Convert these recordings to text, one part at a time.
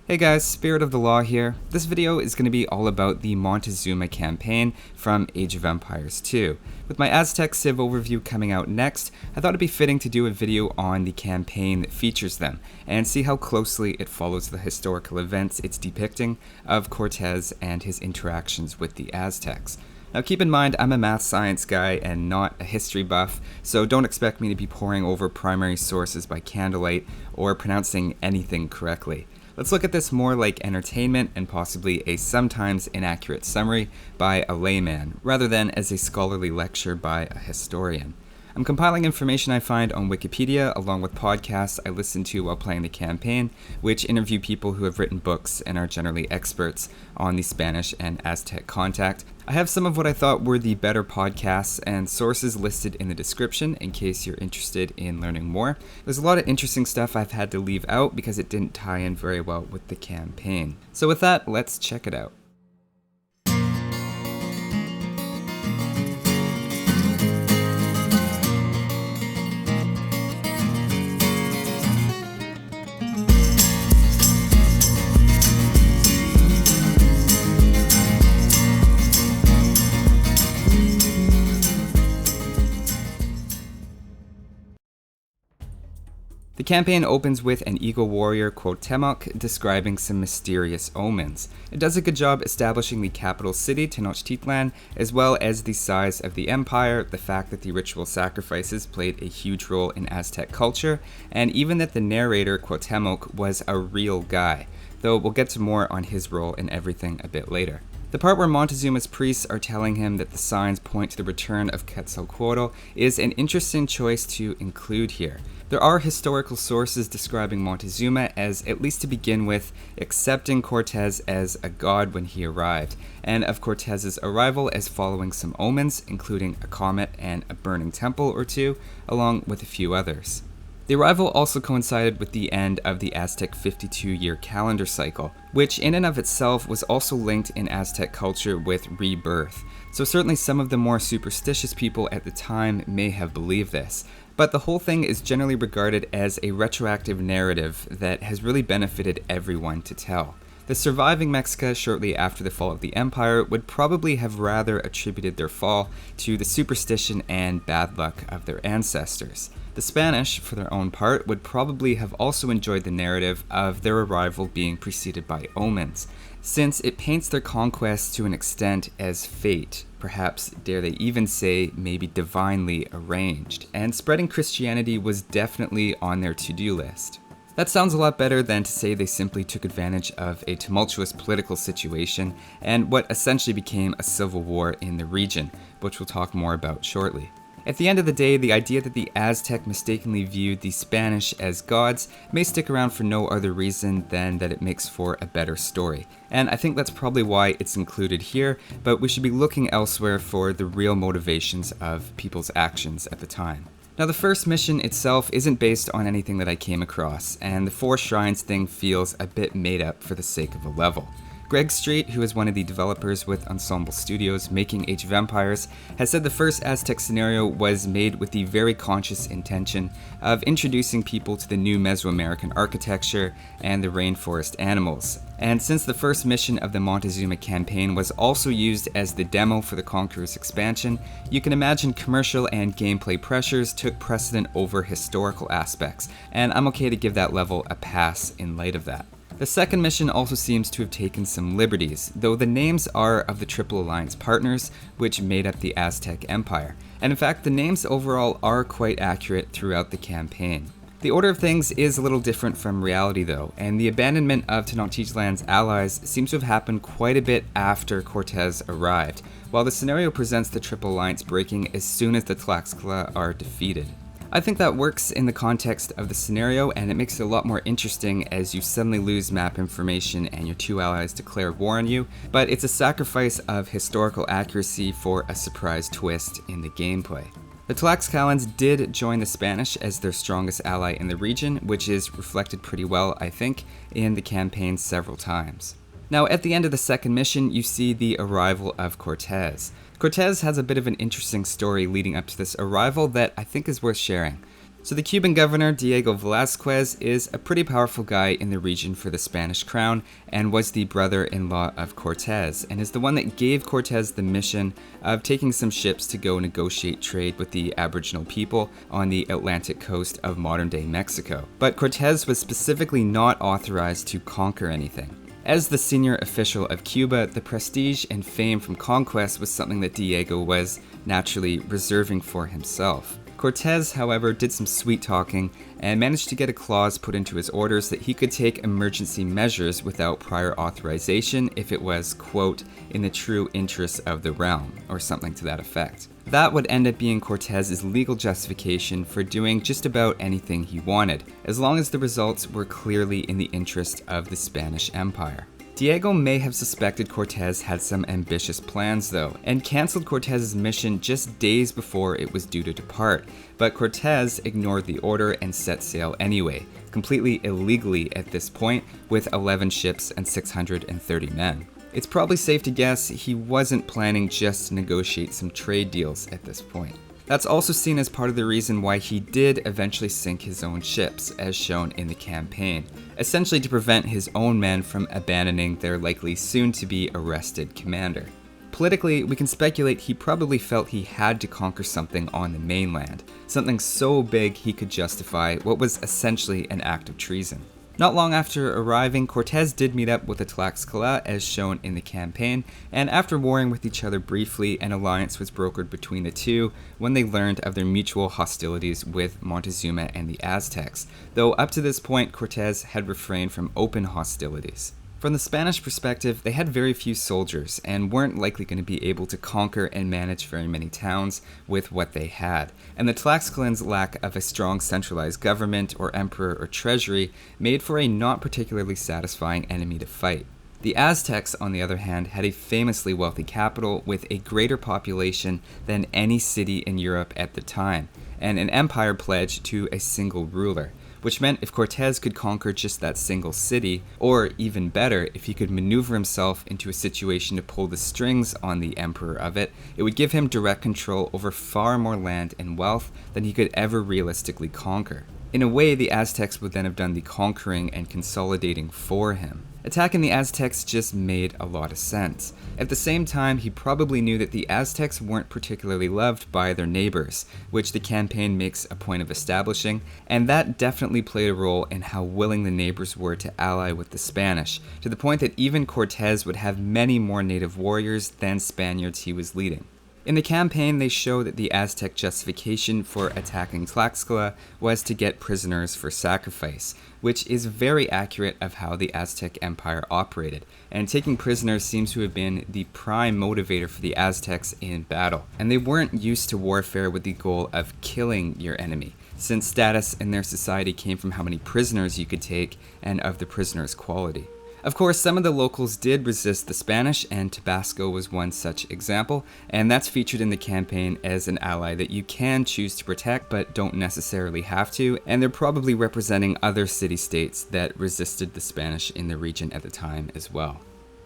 Hey guys, Spirit of the Law here. This video is going to be all about the Montezuma Campaign from Age of Empires 2. With my Aztec Civ overview coming out next, I thought it'd be fitting to do a video on the campaign that features them, and see how closely it follows the historical events it's depicting of Cortes and his interactions with the Aztecs. Now keep in mind, I'm a math science guy and not a history buff, so don't expect me to be poring over primary sources by candlelight or pronouncing anything correctly. Let's look at this more like entertainment and possibly a sometimes inaccurate summary by a layman, rather than as a scholarly lecture by a historian. I'm compiling information I find on Wikipedia along with podcasts I listen to while playing the campaign, which interview people who have written books and are generally experts on the Spanish and Aztec contact. I have some of what I thought were the better podcasts and sources listed in the description in case you're interested in learning more. There's a lot of interesting stuff I've had to leave out because it didn't tie in very well with the campaign. So with that, let's check it out. The campaign opens with an eagle warrior, Cuauhtemoc, describing some mysterious omens. It does a good job establishing the capital city, Tenochtitlan, as well as the size of the empire, the fact that the ritual sacrifices played a huge role in Aztec culture, and even that the narrator, Cuauhtemoc, was a real guy, though we'll get to more on his role and everything a bit later. The part where Montezuma's priests are telling him that the signs point to the return of Quetzalcoatl is an interesting choice to include here. There are historical sources describing Montezuma as, at least to begin with, accepting Cortes as a god when he arrived, and of Cortes's arrival as following some omens, including a comet and a burning temple or two, along with a few others. The arrival also coincided with the end of the Aztec 52-year calendar cycle, which in and of itself was also linked in Aztec culture with rebirth. So certainly some of the more superstitious people at the time may have believed this, but the whole thing is generally regarded as a retroactive narrative that has really benefited everyone to tell. The surviving Mexica shortly after the fall of the empire would probably have rather attributed their fall to the superstition and bad luck of their ancestors. The Spanish, for their own part, would probably have also enjoyed the narrative of their arrival being preceded by omens, since it paints their conquest to an extent as fate, perhaps dare they even say maybe divinely arranged, and spreading Christianity was definitely on their to-do list. That sounds a lot better than to say they simply took advantage of a tumultuous political situation and what essentially became a civil war in the region, which we'll talk more about shortly. At the end of the day, the idea that the Aztec mistakenly viewed the Spanish as gods may stick around for no other reason than that it makes for a better story. And I think that's probably why it's included here, but we should be looking elsewhere for the real motivations of people's actions at the time. Now, the first mission itself isn't based on anything that I came across, and the 4 shrines thing feels a bit made up for the sake of a level. Greg Street, who is one of the developers with Ensemble Studios making Age of Empires, has said the first Aztec scenario was made with the very conscious intention of introducing people to the new Mesoamerican architecture and the rainforest animals. And since the first mission of the Montezuma Campaign was also used as the demo for the Conqueror's expansion, you can imagine commercial and gameplay pressures took precedent over historical aspects, and I'm okay to give that level a pass in light of that. The second mission also seems to have taken some liberties, though the names are of the Triple Alliance partners, which made up the Aztec Empire. And in fact, the names overall are quite accurate throughout the campaign. The order of things is a little different from reality though, and the abandonment of Tenochtitlan's allies seems to have happened quite a bit after Cortes arrived, while the scenario presents the Triple Alliance breaking as soon as the Tlaxcala are defeated. I think that works in the context of the scenario, and it makes it a lot more interesting as you suddenly lose map information and your 2 allies declare war on you, but it's a sacrifice of historical accuracy for a surprise twist in the gameplay. The Tlaxcalans did join the Spanish as their strongest ally in the region, which is reflected pretty well, I think, in the campaign several times. Now, at the end of the second mission, you see the arrival of Cortes. Cortes has a bit of an interesting story leading up to this arrival that I think is worth sharing. So the Cuban governor, Diego Velzquez, is a pretty powerful guy in the region for the Spanish crown and was the brother-in-law of Cortes, and is the one that gave Cortes the mission of taking some ships to go negotiate trade with the Aboriginal people on the Atlantic coast of modern-day Mexico. But Cortes was specifically not authorized to conquer anything. As the senior official of Cuba, the prestige and fame from conquest was something that Diego was naturally reserving for himself. Cortes, however, did some sweet talking and managed to get a clause put into his orders that he could take emergency measures without prior authorization if it was, quote, in the true interests of the realm, or something to that effect. That would end up being Cortes' legal justification for doing just about anything he wanted, as long as the results were clearly in the interest of the Spanish Empire. Diego may have suspected Cortes had some ambitious plans though, and cancelled Cortes' mission just days before it was due to depart, but Cortes ignored the order and set sail anyway, completely illegally at this point, with 11 ships and 630 men. It's probably safe to guess he wasn't planning just to negotiate some trade deals at this point. That's also seen as part of the reason why he did eventually sink his own ships, as shown in the campaign, essentially to prevent his own men from abandoning their likely soon-to-be arrested commander. Politically, we can speculate he probably felt he had to conquer something on the mainland, something so big he could justify what was essentially an act of treason. Not long after arriving, Cortes did meet up with the Tlaxcala as shown in the campaign, and after warring with each other briefly, an alliance was brokered between the two when they learned of their mutual hostilities with Montezuma and the Aztecs, though up to this point Cortes had refrained from open hostilities. From the Spanish perspective, they had very few soldiers and weren't likely going to be able to conquer and manage very many towns with what they had, and the Tlaxcalans' lack of a strong centralized government or emperor or treasury made for a not particularly satisfying enemy to fight. The Aztecs, on the other hand, had a famously wealthy capital with a greater population than any city in Europe at the time, and an empire pledged to a single ruler, which meant if Cortes could conquer just that single city, or even better, if he could maneuver himself into a situation to pull the strings on the emperor of it, it would give him direct control over far more land and wealth than he could ever realistically conquer. In a way, the Aztecs would then have done the conquering and consolidating for him. Attacking the Aztecs just made a lot of sense. At the same time, he probably knew that the Aztecs weren't particularly loved by their neighbors, which the campaign makes a point of establishing, and that definitely played a role in how willing the neighbors were to ally with the Spanish, to the point that even Cortes would have many more native warriors than Spaniards he was leading. In the campaign, they show that the Aztec justification for attacking Tlaxcala was to get prisoners for sacrifice, which is very accurate of how the Aztec Empire operated, and taking prisoners seems to have been the prime motivator for the Aztecs in battle. And they weren't used to warfare with the goal of killing your enemy, since status in their society came from how many prisoners you could take and of the prisoner's quality. Of course, some of the locals did resist the Spanish, and Tabasco was one such example, and that's featured in the campaign as an ally that you can choose to protect but don't necessarily have to, and they're probably representing other city-states that resisted the Spanish in the region at the time as well.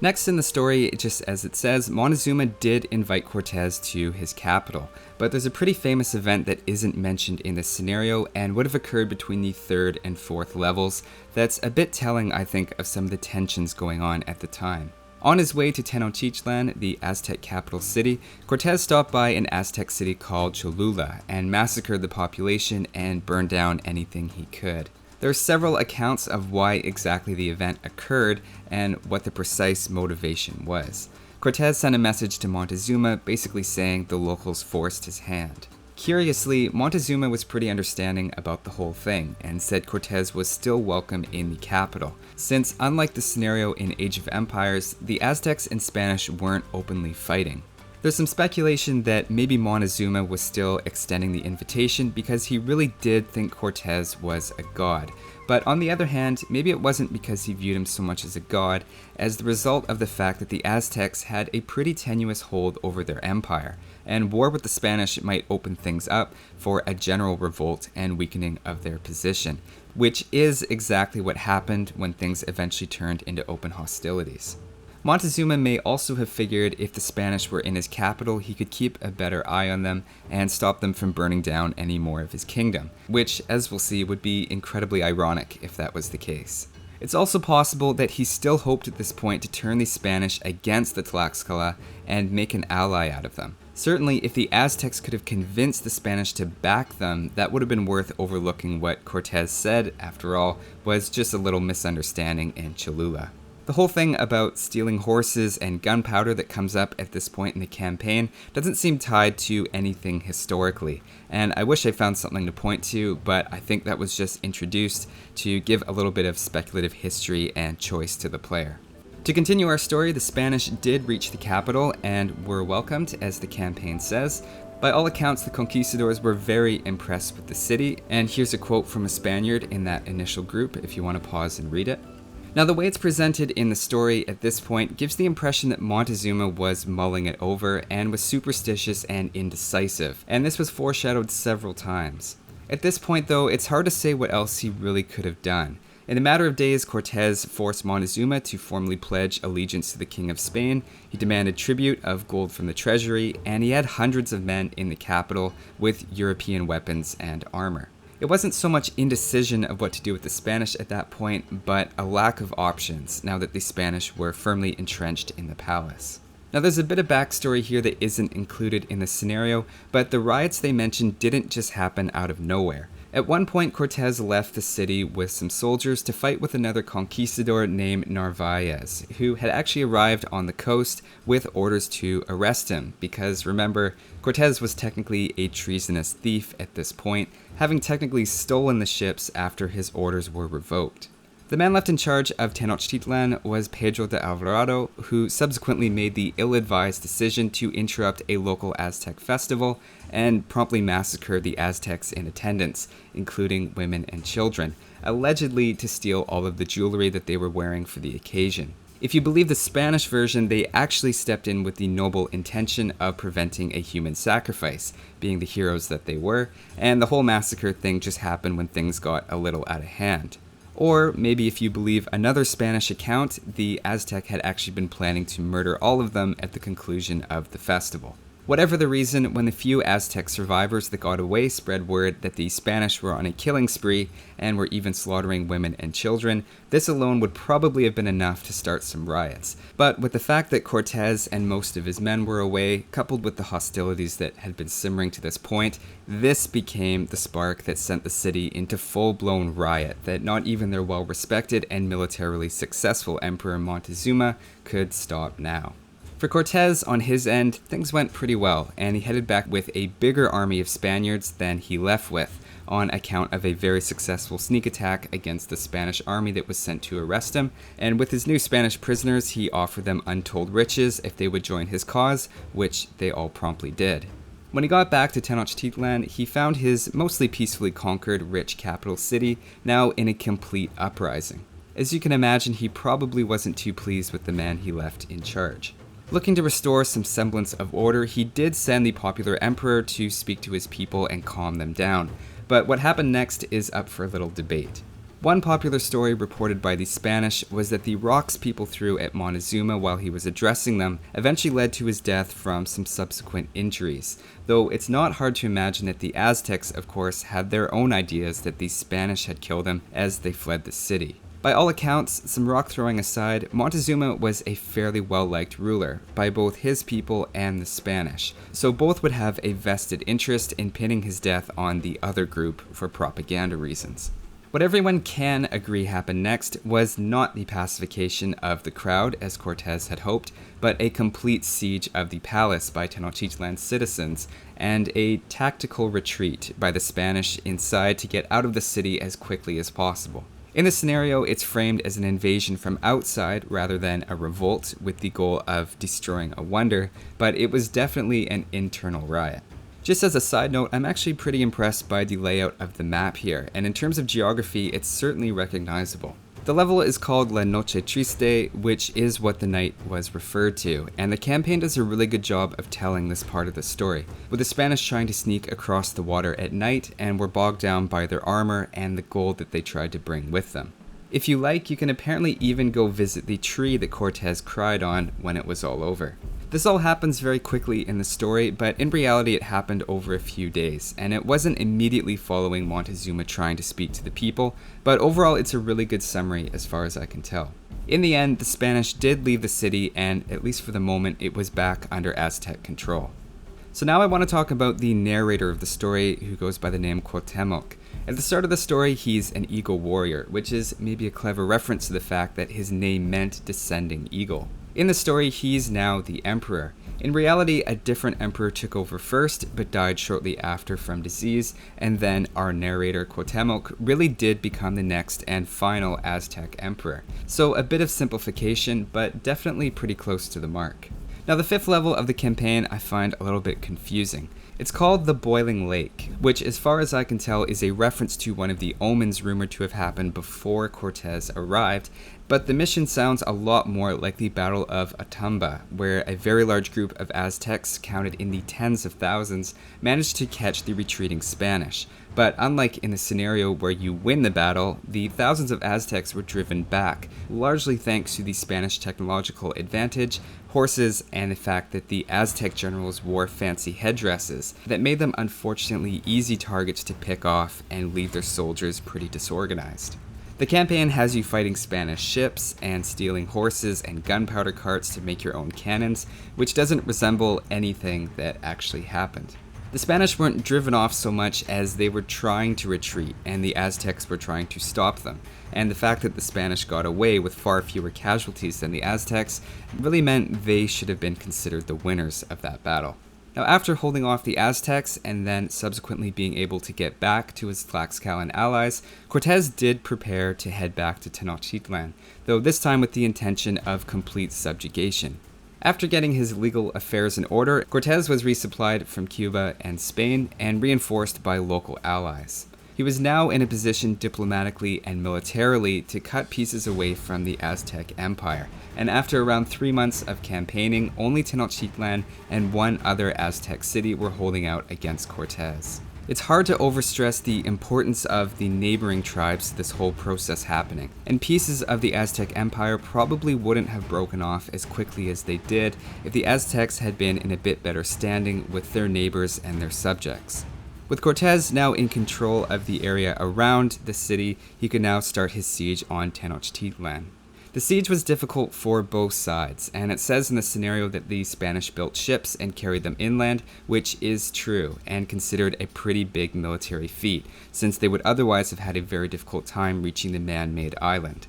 Next in the story, just as it says, Montezuma did invite Cortes to his capital, but there's a pretty famous event that isn't mentioned in this scenario and would have occurred between the 3rd and 4th levels that's a bit telling, I think, of some of the tensions going on at the time. On his way to Tenochtitlan, the Aztec capital city, Cortes stopped by an Aztec city called Cholula and massacred the population and burned down anything he could. There are several accounts of why exactly the event occurred and what the precise motivation was. Cortes sent a message to Montezuma basically saying the locals forced his hand. Curiously, Montezuma was pretty understanding about the whole thing and said Cortes was still welcome in the capital, since unlike the scenario in Age of Empires, the Aztecs and Spanish weren't openly fighting. There's some speculation that maybe Montezuma was still extending the invitation because he really did think Cortes was a god. But on the other hand, maybe it wasn't because he viewed him so much as a god, as the result of the fact that the Aztecs had a pretty tenuous hold over their empire, and war with the Spanish might open things up for a general revolt and weakening of their position, which is exactly what happened when things eventually turned into open hostilities. Montezuma may also have figured if the Spanish were in his capital, he could keep a better eye on them and stop them from burning down any more of his kingdom, which, as we'll see, would be incredibly ironic if that was the case. It's also possible that he still hoped at this point to turn the Spanish against the Tlaxcala and make an ally out of them. Certainly, if the Aztecs could have convinced the Spanish to back them, that would have been worth overlooking what Cortes said, after all, was just a little misunderstanding in Cholula. The whole thing about stealing horses and gunpowder that comes up at this point in the campaign doesn't seem tied to anything historically, and I wish I found something to point to, but I think that was just introduced to give a little bit of speculative history and choice to the player. To continue our story, the Spanish did reach the capital and were welcomed, as the campaign says. By all accounts, the conquistadors were very impressed with the city, and here's a quote from a Spaniard in that initial group if you want to pause and read it. Now, the way it's presented in the story at this point gives the impression that Montezuma was mulling it over and was superstitious and indecisive, and this was foreshadowed several times. At this point, though, it's hard to say what else he really could have done. In a matter of days, Cortes forced Montezuma to formally pledge allegiance to the King of Spain. He demanded tribute of gold from the treasury, and he had hundreds of men in the capital with European weapons and armor. It wasn't so much indecision of what to do with the Spanish at that point, but a lack of options now that the Spanish were firmly entrenched in the palace. Now, there's a bit of backstory here that isn't included in the scenario, but the riots they mentioned didn't just happen out of nowhere. At one point, Cortes left the city with some soldiers to fight with another conquistador named Narvaez, who had actually arrived on the coast with orders to arrest him, because remember, Cortes was technically a treasonous thief at this point, having technically stolen the ships after his orders were revoked. The man left in charge of Tenochtitlan was Pedro de Alvarado, who subsequently made the ill-advised decision to interrupt a local Aztec festival and promptly massacred the Aztecs in attendance, including women and children, allegedly to steal all of the jewelry that they were wearing for the occasion. If you believe the Spanish version, they actually stepped in with the noble intention of preventing a human sacrifice, being the heroes that they were, and the whole massacre thing just happened when things got a little out of hand. Or maybe if you believe another Spanish account, the Aztec had actually been planning to murder all of them at the conclusion of the festival. Whatever the reason, when the few Aztec survivors that got away spread word that the Spanish were on a killing spree and were even slaughtering women and children, this alone would probably have been enough to start some riots. But with the fact that Cortes and most of his men were away, coupled with the hostilities that had been simmering to this point, this became the spark that sent the city into full-blown riot that not even their well-respected and militarily successful Emperor Montezuma could stop now. For Cortes, on his end, things went pretty well, and he headed back with a bigger army of Spaniards than he left with, on account of a very successful sneak attack against the Spanish army that was sent to arrest him, and with his new Spanish prisoners, he offered them untold riches if they would join his cause, which they all promptly did. When he got back to Tenochtitlan, he found his mostly peacefully conquered rich capital city now in a complete uprising. As you can imagine, he probably wasn't too pleased with the man he left in charge. Looking to restore some semblance of order, he did send the popular emperor to speak to his people and calm them down, but what happened next is up for a little debate. One popular story reported by the Spanish was that the rocks people threw at Montezuma while he was addressing them eventually led to his death from some subsequent injuries, though it's not hard to imagine that the Aztecs, of course, had their own ideas that the Spanish had killed him as they fled the city. By all accounts, some rock throwing aside, Montezuma was a fairly well-liked ruler by both his people and the Spanish, so both would have a vested interest in pinning his death on the other group for propaganda reasons. What everyone can agree happened next was not the pacification of the crowd, as Cortes had hoped, but a complete siege of the palace by Tenochtitlan's citizens, and a tactical retreat by the Spanish inside to get out of the city as quickly as possible. In this scenario, it's framed as an invasion from outside rather than a revolt with the goal of destroying a wonder, but it was definitely an internal riot. Just as a side note, I'm actually pretty impressed by the layout of the map here, and in terms of geography, it's certainly recognizable. The level is called La Noche Triste, which is what the night was referred to, and the campaign does a really good job of telling this part of the story, with the Spanish trying to sneak across the water at night and were bogged down by their armor and the gold that they tried to bring with them. If you like, you can apparently even go visit the tree that Cortes cried on when it was all over. This all happens very quickly in the story, but in reality it happened over a few days, and it wasn't immediately following Montezuma trying to speak to the people, but overall it's a really good summary as far as I can tell. In the end, the Spanish did leave the city, and at least for the moment, it was back under Aztec control. So now I want to talk about the narrator of the story, who goes by the name Cuauhtemoc. At the start of the story, he's an eagle warrior, which is maybe a clever reference to the fact that his name meant descending eagle. In the story, he's now the emperor. In reality, a different emperor took over first, but died shortly after from disease, and then our narrator Cuauhtemoc really did become the next and final Aztec emperor. So a bit of simplification, but definitely pretty close to the mark. Now the 5th level of the campaign I find a little bit confusing. It's called the Boiling Lake, which as far as I can tell is a reference to one of the omens rumored to have happened before Cortes arrived, but the mission sounds a lot more like the Battle of Atamba, where a very large group of Aztecs, counted in the tens of thousands, managed to catch the retreating Spanish. But unlike in the scenario where you win the battle, the thousands of Aztecs were driven back, largely thanks to the Spanish technological advantage, horses, and the fact that the Aztec generals wore fancy headdresses that made them unfortunately easy targets to pick off and leave their soldiers pretty disorganized. The campaign has you fighting Spanish ships and stealing horses and gunpowder carts to make your own cannons, which doesn't resemble anything that actually happened. The Spanish weren't driven off so much as they were trying to retreat, and the Aztecs were trying to stop them. And the fact that the Spanish got away with far fewer casualties than the Aztecs really meant they should have been considered the winners of that battle. Now, after holding off the Aztecs and then subsequently being able to get back to his Tlaxcalan allies, Cortes did prepare to head back to Tenochtitlan, though this time with the intention of complete subjugation. After getting his legal affairs in order, Cortes was resupplied from Cuba and Spain and reinforced by local allies. He was now in a position diplomatically and militarily to cut pieces away from the Aztec Empire, and after around 3 months of campaigning, only Tenochtitlan and one other Aztec city were holding out against Cortes. It's hard to overstress the importance of the neighboring tribes to this whole process happening, and pieces of the Aztec Empire probably wouldn't have broken off as quickly as they did if the Aztecs had been in a bit better standing with their neighbors and their subjects. With Cortes now in control of the area around the city, he could now start his siege on Tenochtitlan. The siege was difficult for both sides, and it says in the scenario that the Spanish built ships and carried them inland, which is true, and considered a pretty big military feat, since they would otherwise have had a very difficult time reaching the man-made island.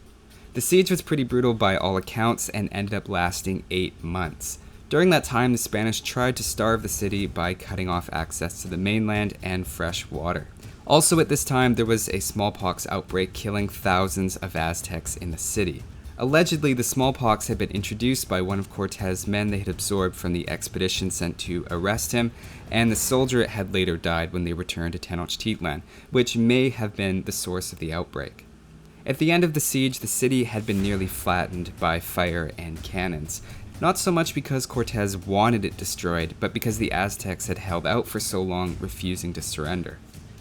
The siege was pretty brutal by all accounts and ended up lasting 8 months. During that time, the Spanish tried to starve the city by cutting off access to the mainland and fresh water. Also at this time, there was a smallpox outbreak killing thousands of Aztecs in the city. Allegedly, the smallpox had been introduced by one of Cortes' men they had absorbed from the expedition sent to arrest him, and the soldier had later died when they returned to Tenochtitlan, which may have been the source of the outbreak. At the end of the siege, the city had been nearly flattened by fire and cannons, not so much because Cortes wanted it destroyed, but because the Aztecs had held out for so long, refusing to surrender.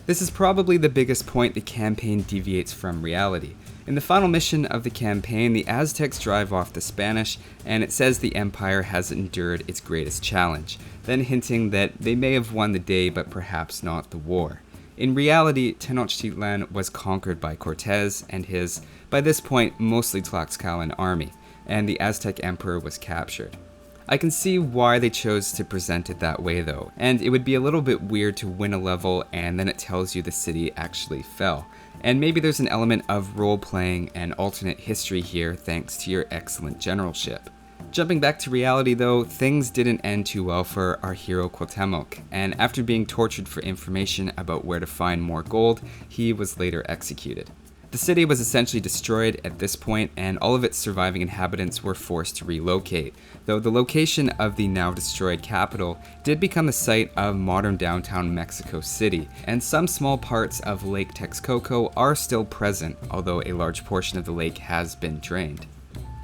This is probably the biggest point the campaign deviates from reality. In the final mission of the campaign, the Aztecs drive off the Spanish, and it says the Empire has endured its greatest challenge, then hinting that they may have won the day but perhaps not the war. In reality, Tenochtitlan was conquered by Cortes and his, by this point, mostly Tlaxcalan army, and the Aztec Emperor was captured. I can see why they chose to present it that way though, and it would be a little bit weird to win a level and then it tells you the city actually fell. And maybe there's an element of role-playing and alternate history here thanks to your excellent generalship. Jumping back to reality though, things didn't end too well for our hero Cuauhtemoc, and after being tortured for information about where to find more gold, he was later executed. The city was essentially destroyed at this point, and all of its surviving inhabitants were forced to relocate, though the location of the now destroyed capital did become the site of modern downtown Mexico City, and some small parts of Lake Texcoco are still present, although a large portion of the lake has been drained.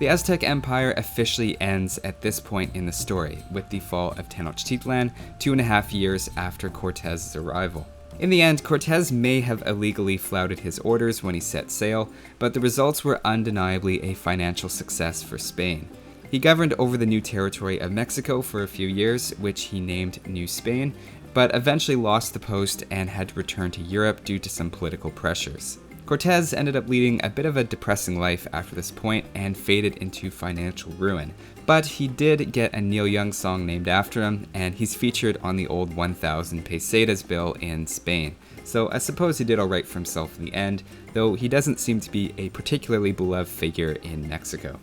The Aztec Empire officially ends at this point in the story, with the fall of Tenochtitlan 2.5 years after Cortes' arrival. In the end, Cortes may have illegally flouted his orders when he set sail, but the results were undeniably a financial success for Spain. He governed over the new territory of Mexico for a few years, which he named New Spain, but eventually lost the post and had to return to Europe due to some political pressures. Cortes ended up leading a bit of a depressing life after this point and faded into financial ruin, but he did get a Neil Young song named after him, and he's featured on the old 1,000 pesetas bill in Spain. So I suppose he did alright for himself in the end, though he doesn't seem to be a particularly beloved figure in Mexico.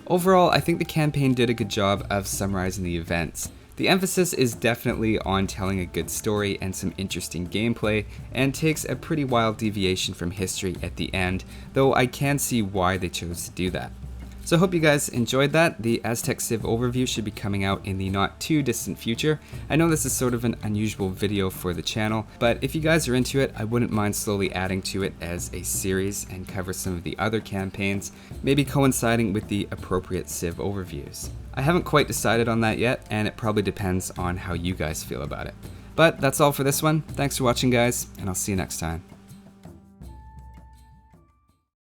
Overall, I think the campaign did a good job of summarizing the events. The emphasis is definitely on telling a good story and some interesting gameplay, and takes a pretty wild deviation from history at the end, though I can see why they chose to do that. So I hope you guys enjoyed that. The Aztec Civ overview should be coming out in the not too distant future. I know this is sort of an unusual video for the channel, but if you guys are into it, I wouldn't mind slowly adding to it as a series and cover some of the other campaigns, maybe coinciding with the appropriate Civ overviews. I haven't quite decided on that yet, and it probably depends on how you guys feel about it. But that's all for this one. Thanks for watching, guys, and I'll see you next time.